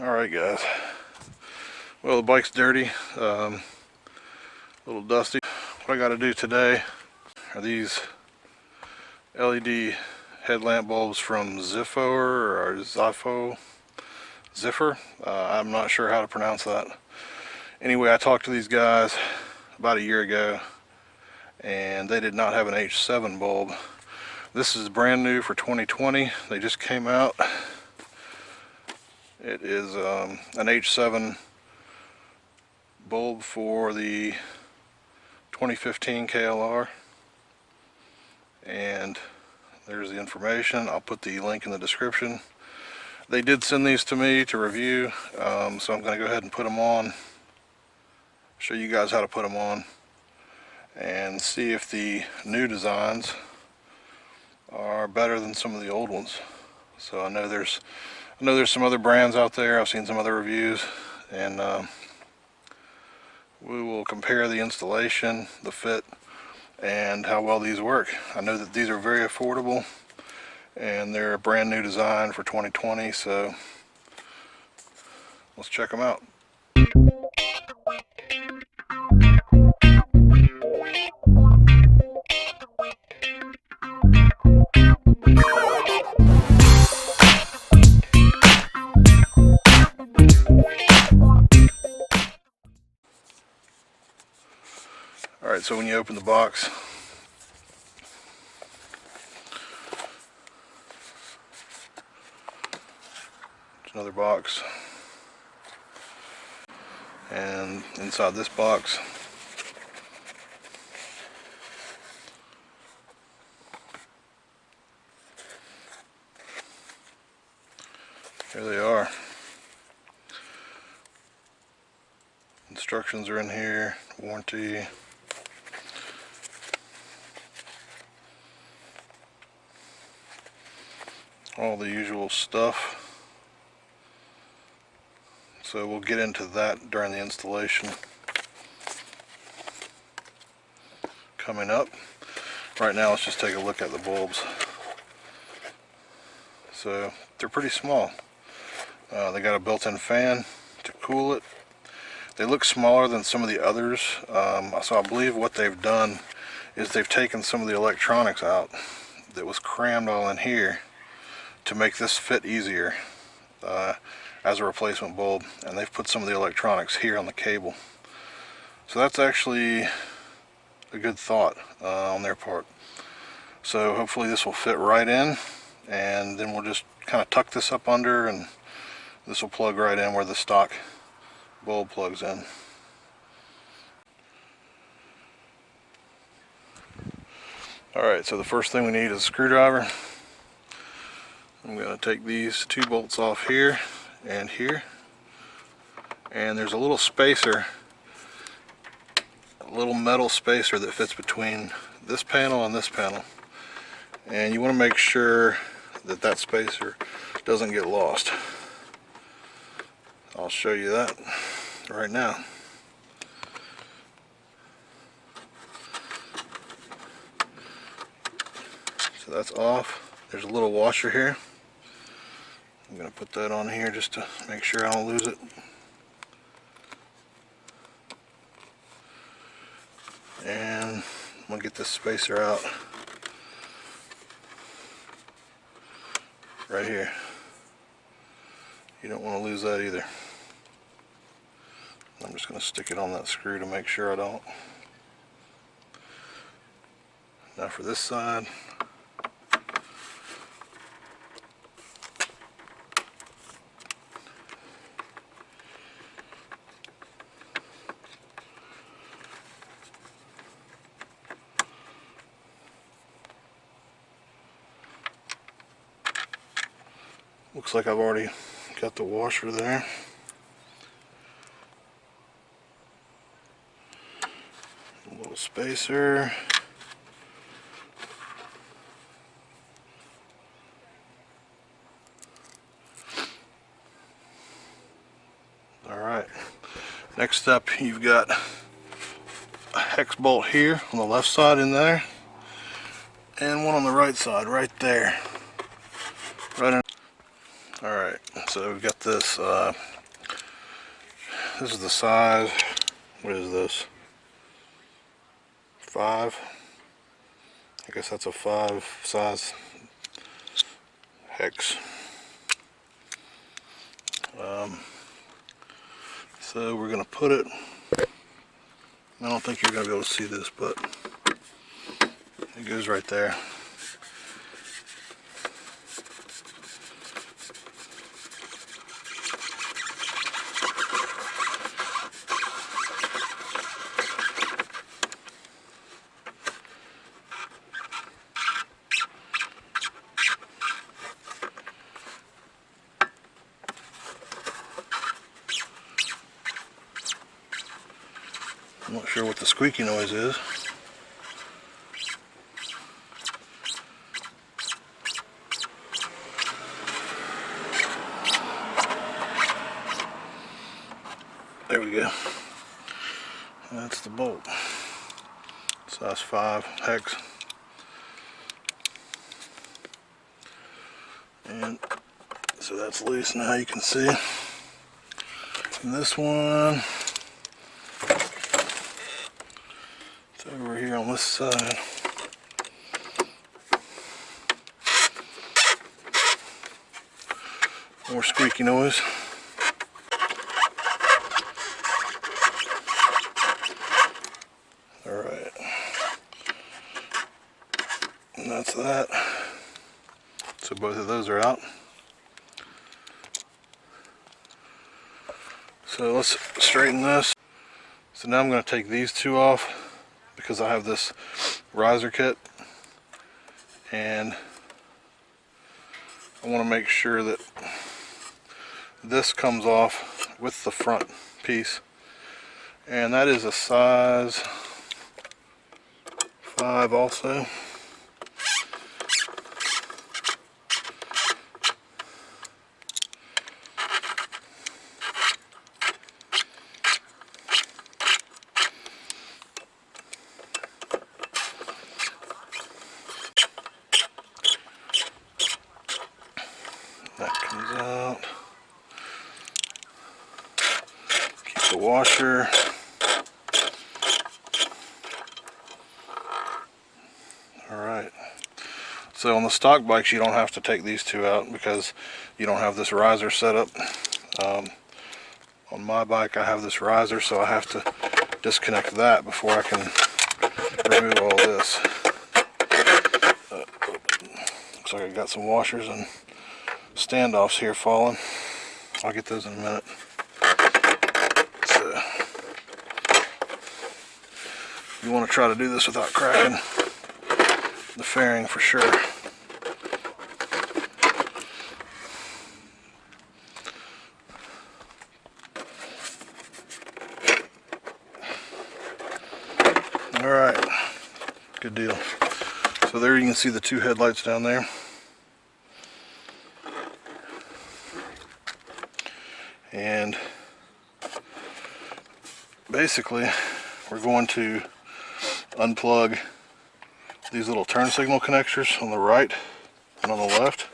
Alright guys, well the bike's dirty, a little dusty. What I got to do today are these LED headlamp bulbs from Xiphoer or Xiphoer. I'm not sure how to pronounce that. Anyway, I talked to these guys about a year ago and they did not have an H7 bulb. This is brand new for 2020. They just came out. It is an H7 bulb for the 2015 KLR, and there's the information. I'll put the link in the description. They did send these to me to review, so I'm going to go ahead and put them on, show you guys how to put them on, and see if the new designs are better than some of the old ones. So I know there's some other brands out there. I've seen some other reviews, and we will compare the installation, the fit, and how well these work. I know that these are very affordable and they're a brand new design for 2020, so let's check them out. Alright, so when you open the box, it's another box, and inside this box here they are. Instructions are in here, warranty. All the usual stuff. So we'll get into that during the installation coming up. Right now let's just take a look at the bulbs. So they're pretty small. They got a built-in fan to cool it. They look smaller than some of the others, so I believe what they've done is they've taken some of the electronics out that was crammed all in here to make this fit easier as a replacement bulb, and they've put some of the electronics here on the cable. So that's actually a good thought on their part. So hopefully this will fit right in, and then we'll just kind of tuck this up under, and this will plug right in where the stock bulb plugs in. Alright, so the first thing we need is a screwdriver. I'm going to take these two bolts off here and here, and there's a little spacer, a little metal spacer that fits between this panel and this panel, and you want to make sure that that spacer doesn't get lost. I'll show you that right now. So that's off. There's a little washer here. I'm going to put that on here just to make sure I don't lose it. And I'm going to get this spacer out right here. You don't want to lose that either. I'm just going to stick it on that screw to make sure I don't. Now for this side. Looks like I've already got the washer there. A little spacer. Alright, next up you've got a hex bolt here on the left side in there, and one on the right side right there. Right in. Alright, so So we've got this, this is the size, what is this, 5? I guess that's a 5 size hex. So we're going to put it, I don't think you're going to be able to see this, but it goes right there. I'm not sure what the squeaky noise is. There we go. That's the bolt. Size 5 hex. And so that's loose now, you can see. And this one, it's over here on this side. More squeaky noise. Alright. And that's that. So both of those are out. So let's straighten this. So now I'm going to take these two off because I have this riser kit, and I want to make sure that this comes off with the front piece, and that is a size 5 also. That comes out. Keep the washer. Alright. So on the stock bikes you don't have to take these two out because you don't have this riser set up. On my bike I have this riser, so I have to disconnect that before I can remove all this. Looks like I got some washers and standoffs here falling. I'll get those in a minute. So you want to try to do this without cracking the fairing for sure. Alright, good deal. So there you can see the two headlights down there. And basically we're going to unplug these little turn signal connectors on the right and on the left.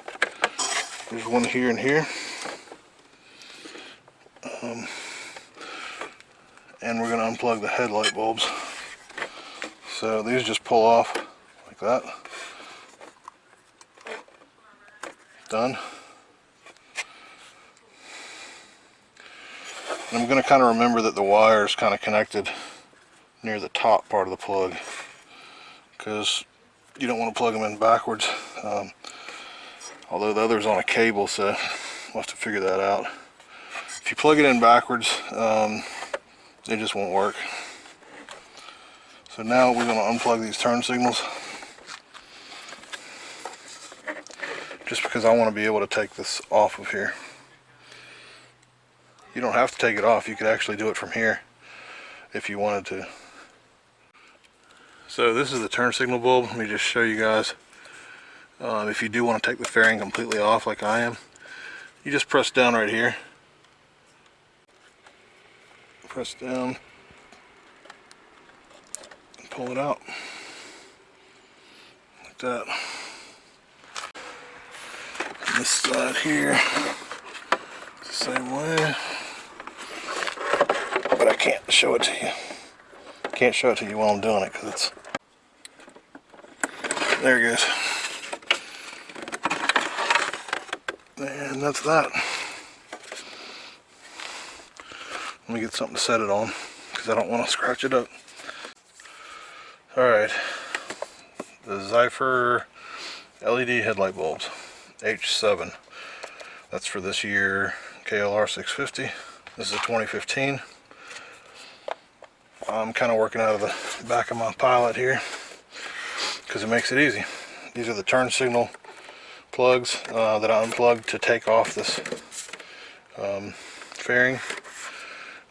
There's one here and here. And we're going to unplug the headlight bulbs. So these just pull off like that. Done. And I'm going to kind of remember that the wire is kind of connected near the top part of the plug, because you don't want to plug them in backwards. Although the other's on a cable, so we'll have to figure that out. If you plug it in backwards, it just won't work. So now we're going to unplug these turn signals, just because I want to be able to take this off of here. You don't have to take it off, you could actually do it from here if you wanted to. So this is the turn signal bulb. Let me just show you guys. If you do want to take the fairing completely off like I am, you just press down right here. Press down and pull it out like that. On this side here, Same way. But I can't show it to you. Can't show it to you while I'm doing it because it's... There it goes. And that's that. Let me get something to set it on because I don't want to scratch it up. Alright. The Xiphoer LED headlight bulbs. H7. That's for this year KLR 650. This is a 2015. I'm kind of working out of the back of my Pilot here because it makes it easy. These are the turn signal plugs that I unplugged to take off this fairing.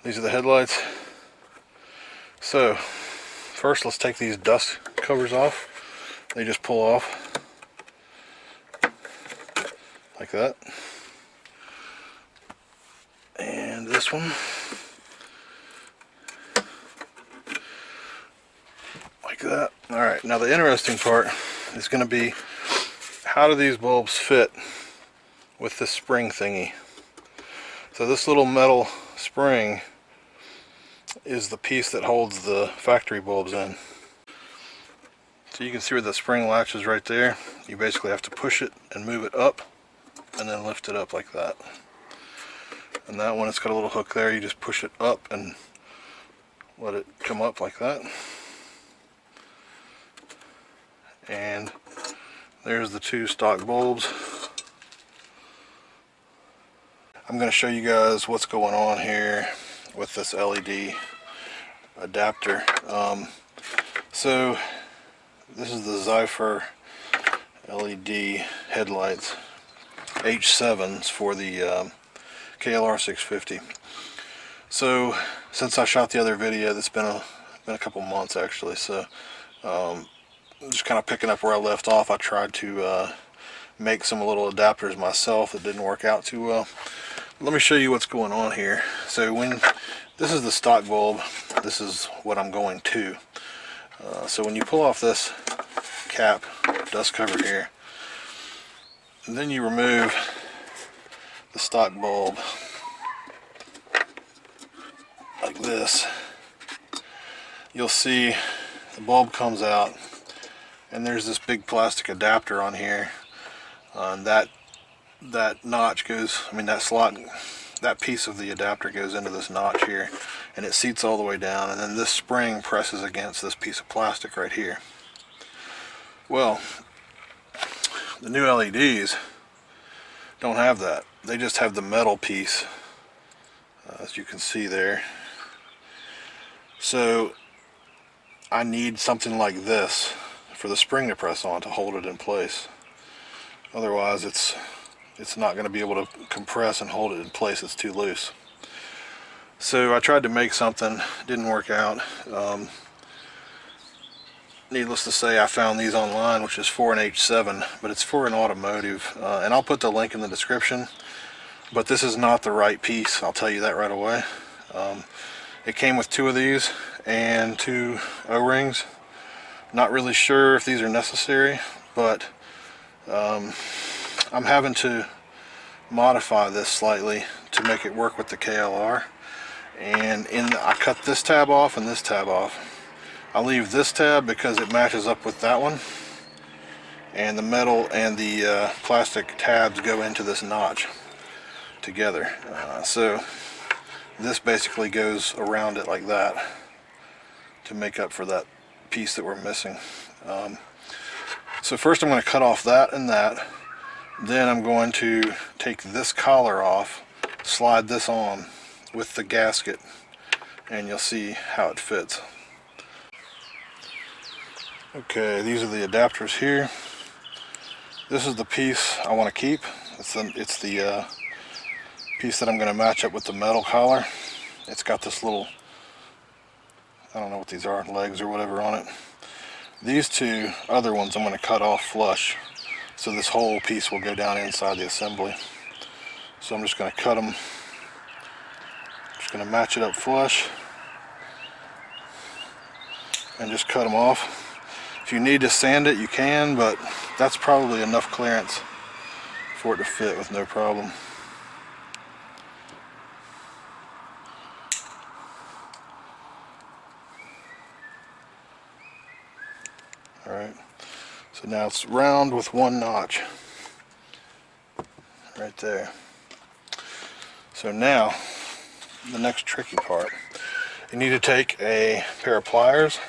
These are the headlights. So first let's take these dust covers off. They just pull off like that. And this one like that. Alright, now the interesting part is going to be how do these bulbs fit with this spring thingy. So this little metal spring is the piece that holds the factory bulbs in. So you can see where the spring latches right there. You basically have to push it and move it up and then lift it up like that. And that one, it's got a little hook there. You just push it up and let it come up like that. And there's the two stock bulbs. I'm going to show you guys what's going on here with this LED adapter. So this is the Xiphoer LED headlights, H7s for the KLR 650. So since I shot the other video, that's been a couple months actually. So just kind of picking up where I left off. I tried to make some little adapters myself. It didn't work out too well. Let me show you what's going on here. So when this is the stock bulb, this is what I'm going to. So when you pull off this cap, dust cover here, and then you remove the stock bulb like this, you'll see the bulb comes out and there's this big plastic adapter on here, and that notch goes, that slot, that piece of the adapter goes into this notch here, and it seats all the way down, and then this spring presses against this piece of plastic right here. Well, the new LEDs don't have that. They just have the metal piece, as you can see there. So I need something like this for the spring to press on to hold it in place. Otherwise it's not going to be able to compress and hold it in place. It's too loose. So I tried to make something, didn't work out. Needless to say, I found these online, which is for an H7, but it's for an automotive, and I'll put the link in the description. But this is not the right piece, I'll tell you that right away. It came with two of these and two O-rings. Not really sure if these are necessary, but I'm having to modify this slightly to make it work with the KLR. And I cut this tab off and this tab off. I'll leave this tab because it matches up with that one, and the metal and the plastic tabs go into this notch together. So this basically goes around it like that to make up for that piece that we're missing. So first I'm going to cut off that and that. Then I'm going to take this collar off, slide this on with the gasket, and you'll see how it fits. Okay, these are the adapters here. This is the piece I want to keep. It's the piece that I'm going to match up with the metal collar. It's got this little, I don't know what these are, legs or whatever on it. These two other ones I'm going to cut off flush, so this whole piece will go down inside the assembly. So I'm just going to cut them, just going to match it up flush and just cut them off. If you need to sand it, you can, but that's probably enough clearance for it to fit with no problem. Alright, so now it's round with one notch right there. So now the next tricky part, you need to take a pair of pliers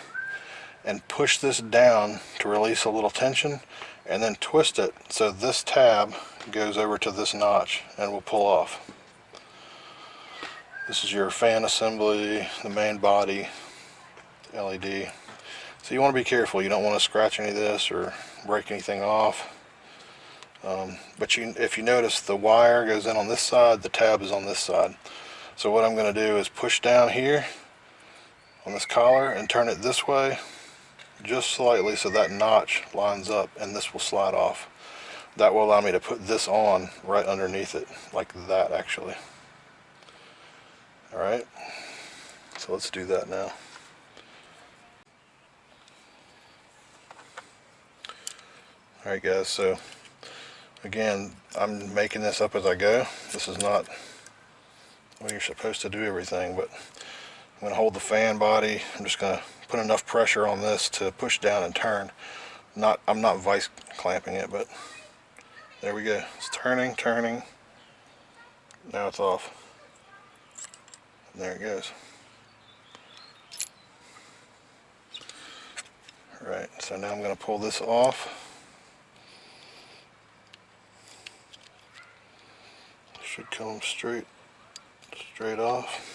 and push this down to release a little tension, and then twist it so this tab goes over to this notch and will pull off. This is your fan assembly, the main body, LED. So you want to be careful. You don't want to scratch any of this or break anything off. But if you notice, the wire goes in on this side, the tab is on this side. So what I'm going to do is push down here on this collar and turn it this way just slightly so that notch lines up, and this will slide off. That will allow me to put this on right underneath it, like that actually. Alright, so let's do that now. Alright guys, so again, I'm making this up as I go. This is not the way you're supposed to do everything, but I'm going to hold the fan body. I'm just going to put enough pressure on this to push down and turn. I'm not vice clamping it, but there we go. It's turning. Now it's off. And there it goes. Alright, so now I'm going to pull this off. Should come straight off.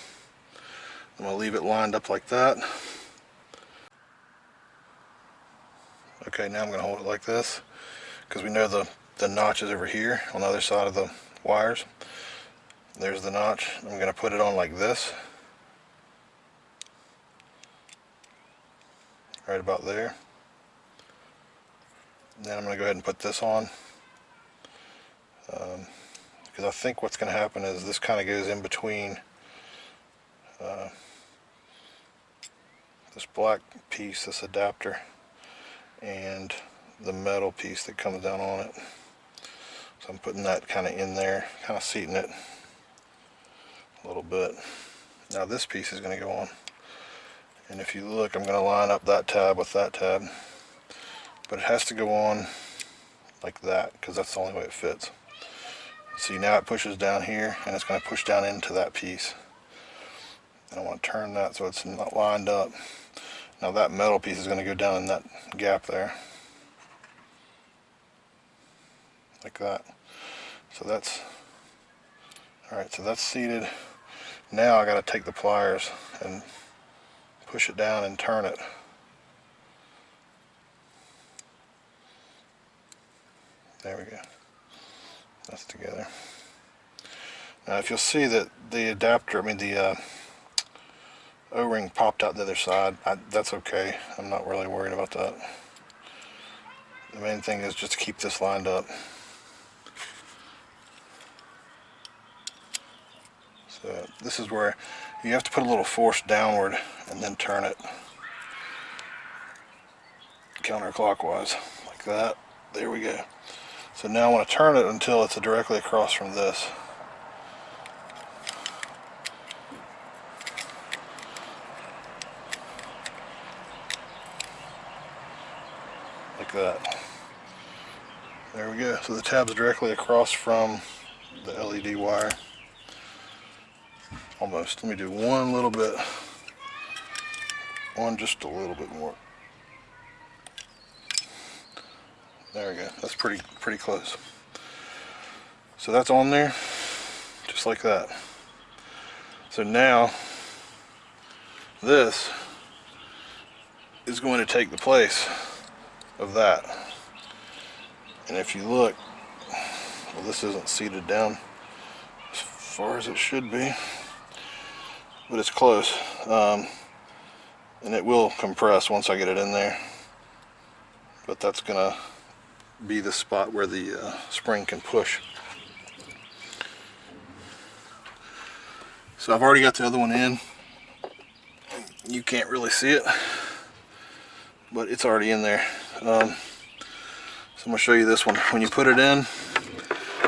I'm going to leave it lined up like that. Okay, now I'm going to hold it like this, because we know the notch is over here on the other side of the wires. There's the notch. I'm going to put it on like this, right about there. Then I'm going to go ahead and put this on, because I think what's going to happen is this kind of goes in between this black piece, this adapter, and the metal piece that comes down on it. So I'm putting that kind of in there, kind of seating it a little bit. Now this piece is going to go on, and if you look, I'm going to line up that tab with that tab, but it has to go on like that because that's the only way it fits. See, now it pushes down here and it's going to push down into that piece. I want to turn that so it's not lined up. Now that metal piece is going to go down in that gap there, like that. So that's alright, so that's seated. Now I got to take the pliers and push it down and turn it. There we go. That's together. Now if you'll see that the adapter, the O-ring popped out the other side, that's okay. I'm not really worried about that. The main thing is just to keep this lined up. So this is where you have to put a little force downward and then turn it counterclockwise, like that. There we go. So now I want to turn it until it's directly across from this. Like that. There we go. So the tab's directly across from the LED wire. Almost. Let me do one little bit. Just a little bit more. There we go. That's pretty close. So that's on there, just like that. So now this is going to take the place of that. And if you look, well, this isn't seated down as far as it should be, but it's close. And it will compress once I get it in there. But that's gonna be the spot where the spring can push. So I've already got the other one in. You can't really see it, but it's already in there. So I'm going to show you this one. When you put it in,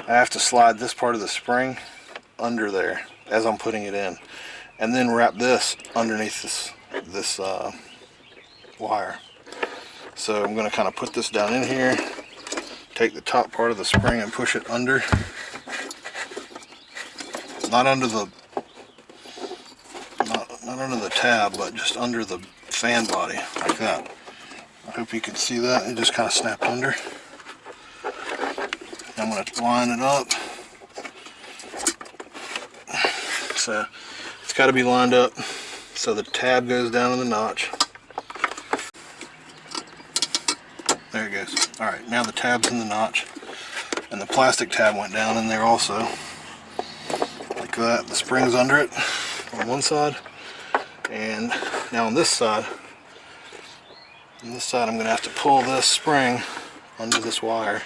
I have to slide this part of the spring under there as I'm putting it in, and then wrap this underneath this wire. So I'm going to kind of put this down in here, take the top part of the spring and push it under. Not under the not under the tab, but just under the fan body, like that. I hope you can see that. It just kind of snapped under. I'm going to line it up. So it's got to be lined up so the tab goes down in the notch. There it goes. Alright, now the tab's in the notch, and the plastic tab went down in there also, like that. The spring's under it on one side, and now on this side I'm going to have to pull this spring under this wire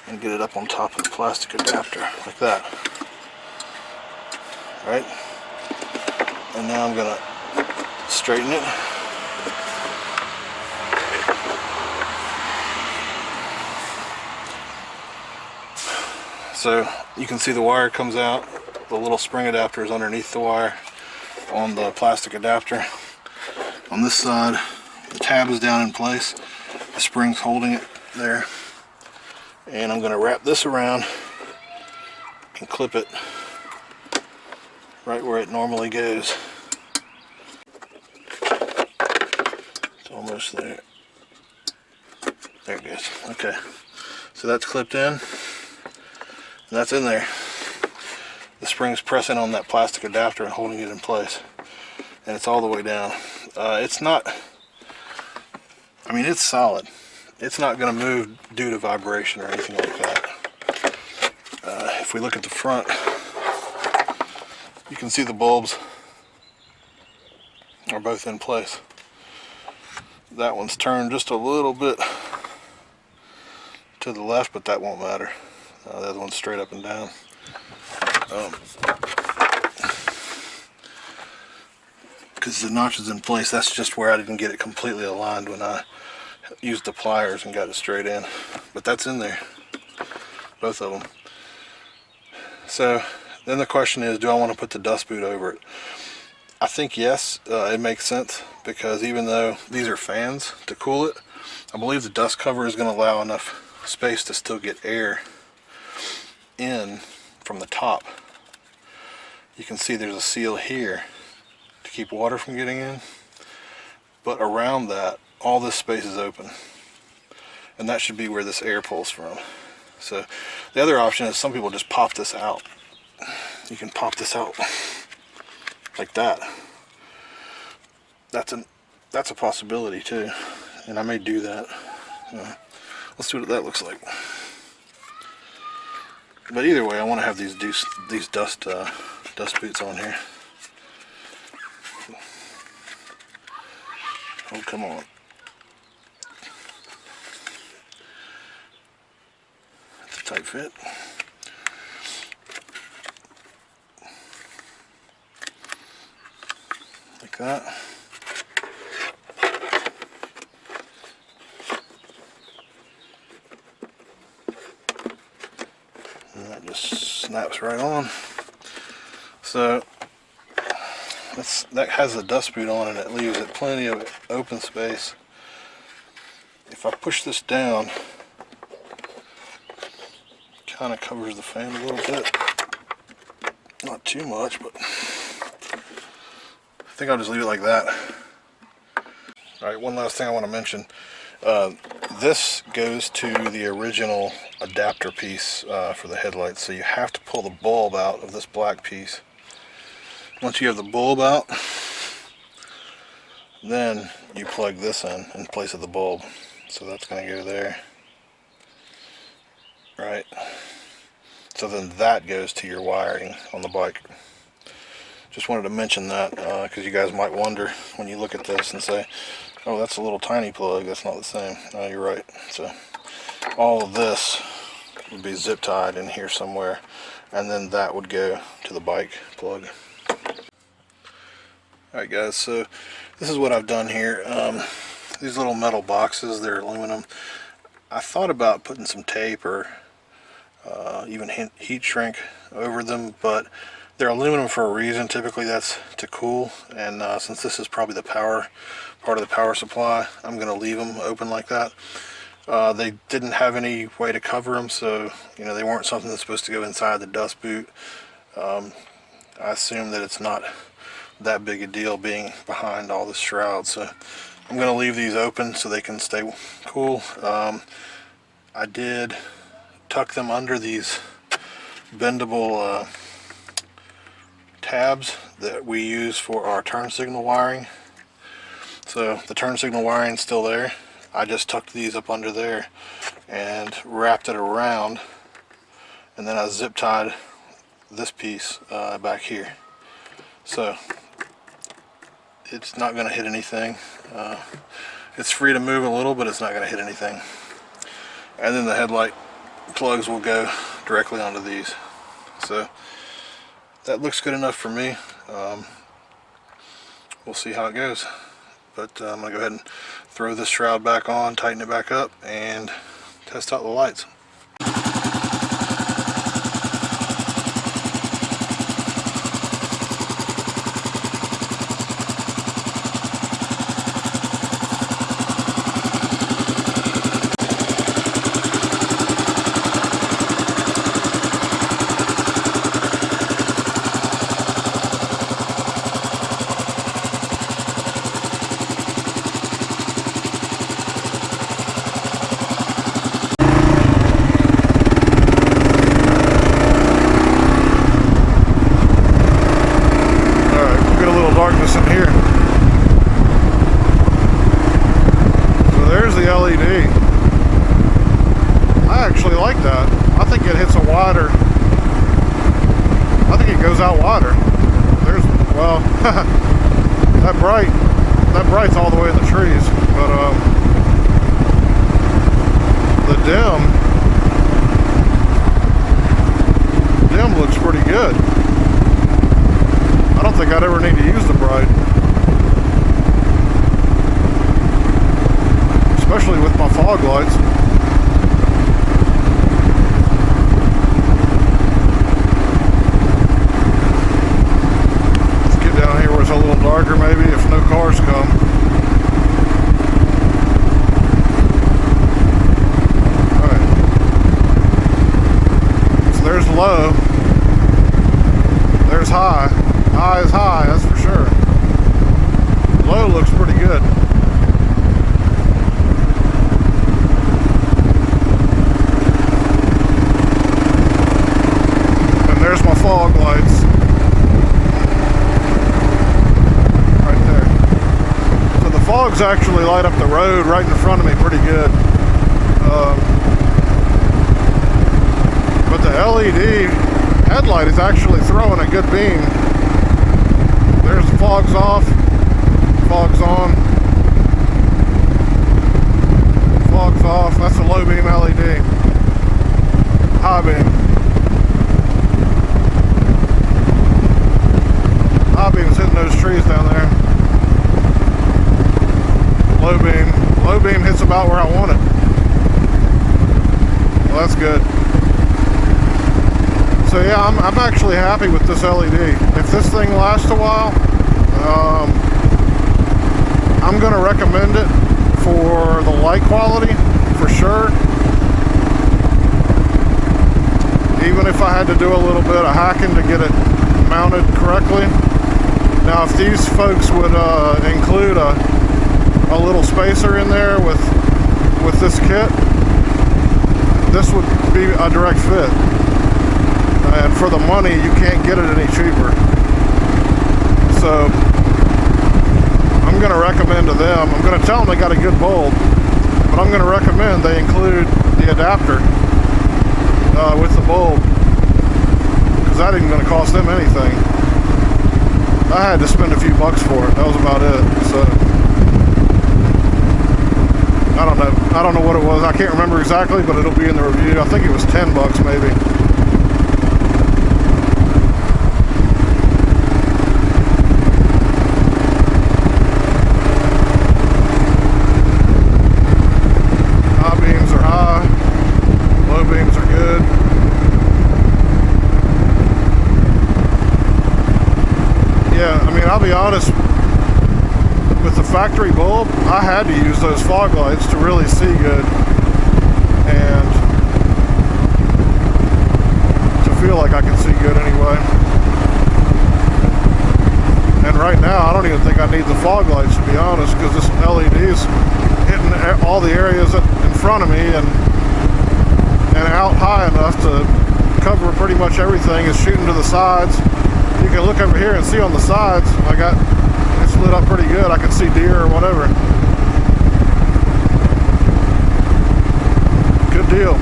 and get it up on top of the plastic adapter, like that. Alright, and now I'm going to straighten it. So you can see the wire comes out, the little spring adapter is underneath the wire on the plastic adapter. On this side, the tab is down in place, the spring's holding it there, and I'm going to wrap this around and clip it right where it normally goes. It's almost there. There it goes. Okay, so that's clipped in. That's in there. The spring's pressing on that plastic adapter and holding it in place, and it's all the way down. It's not, I mean, it's solid. It's not going to move due to vibration or anything like that. If we look at the front, you can see the bulbs are both in place. That one's turned just a little bit to the left, but that won't matter. The other one's straight up and down. Because the notch is in place, that's just where I didn't get it completely aligned when I used the pliers and got it straight in. But that's in there, both of them. So then the question is, do I want to put the dust boot over it? I think yes, it makes sense, because even though these are fans to cool it, I believe the dust cover is going to allow enough space to still get air in from the top. You can see there's a seal here to keep water from getting in, but around that all this space is open, and that should be where this air pulls from. So the other option is some people just pop this out. You can pop this out like that. That's a possibility too, and I may do that. Let's see what that looks like. But either way, I want to have these dust boots on here. Oh, come on. It's a tight fit. Like that. And that just snaps right on. So that has the dust boot on, and it leaves it plenty of open space. If I push this down, kind of covers the fan a little bit. Not too much, but I think I'll just leave it like that. Alright, one last thing I want to mention. This goes to the original adapter piece for the headlights, so you have to pull the bulb out of this black piece. Once you have the bulb out, then you plug this in place of the bulb. So that's going to go there. Right. So then that goes to your wiring on the bike. Just wanted to mention that because you guys might wonder when you look at this and say, oh, that's a little tiny plug, that's not the same. No, you're right. So all of this would be zip tied in here somewhere, and then that would go to the bike plug. Alright guys, so this is what I've done here. These little metal boxes, they're aluminum. I thought about putting some tape or even heat shrink over them, but They're aluminum for a reason. Typically that's to cool, and since this is probably the power part of the power supply, I'm going to leave them open like that. They didn't have any way to cover them, so they weren't something that's supposed to go inside the dust boot. I assume that it's not that big a deal being behind all the shrouds, so I'm going to leave these open so they can stay cool. I did tuck them under these bendable tabs that we use for our turn signal wiring. So the turn signal wiring is still there. I just tucked these up under there and wrapped it around, and then I zip tied this piece back here, so it's not going to hit anything. It's free to move a little, but it's not going to hit anything. And then the headlight plugs will go directly onto these. So that looks good enough for me. We'll see how it goes. But I'm going to go ahead and throw this shroud back on, tighten it back up, and test out the lights. Darkness in here. So there's the LED. I actually like that. I think it hits a wider. I think it goes out wider. There's, well, that bright's all the way in the trees, but the dim looks pretty good. I don't think I'd ever need to use the bright, especially with my fog lights. Let's get down here where it's a little darker maybe if no cars come. Alright. So there's low. There's high. High is high, that's for sure. Low looks pretty good. And there's my fog lights. Right there. So the fogs actually light up the road right in front of me pretty good. But the LED headlight is actually throwing a good beam. There's the fog's off, fog's on, fog's off. That's the low beam LED. High beam. High beam's hitting those trees down there. Low beam hits about where I want it. Well, that's good. So yeah, I'm actually happy with this LED. If this thing lasts a while, I'm going to recommend it for the light quality, for sure. Even if I had to do a little bit of hacking to get it mounted correctly. Now, if these folks would include a little spacer in there with this kit, this would be a direct fit. And for the money, you can't get it any cheaper. So I'm going to recommend to them, I'm going to tell them they got a good bulb, but I'm going to recommend they include the adapter with the bulb, because that ain't going to cost them anything. I had to spend a few bucks for it. That was about it. So I don't know what it was. I can't remember exactly, but it'll be in the review. I think it was 10 bucks maybe. honest, with the factory bulb, I had to use those fog lights to really see good and to feel like I can see good anyway. And right now, I don't even think I need the fog lights, to be honest, because this LED is hitting all the areas in front of me and out high enough to cover pretty much everything. It's shooting to the sides. You can look over here and see on the sides, it's lit up pretty good. I can see deer or whatever. Good deal.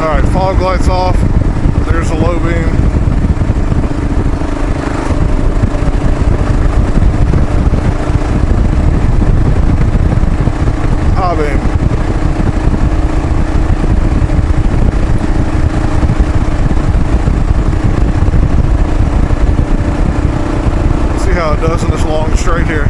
Alright, fog lights off. There's a low beam. High beam. See how it does in this long straight here.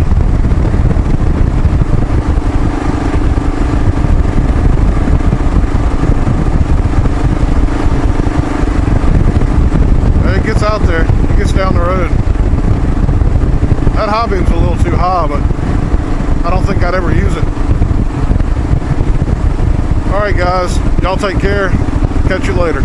It gets out there, it gets down the road. That high beam's a little too high, but I don't think I'd ever use it. Alright guys, y'all take care. Catch you later.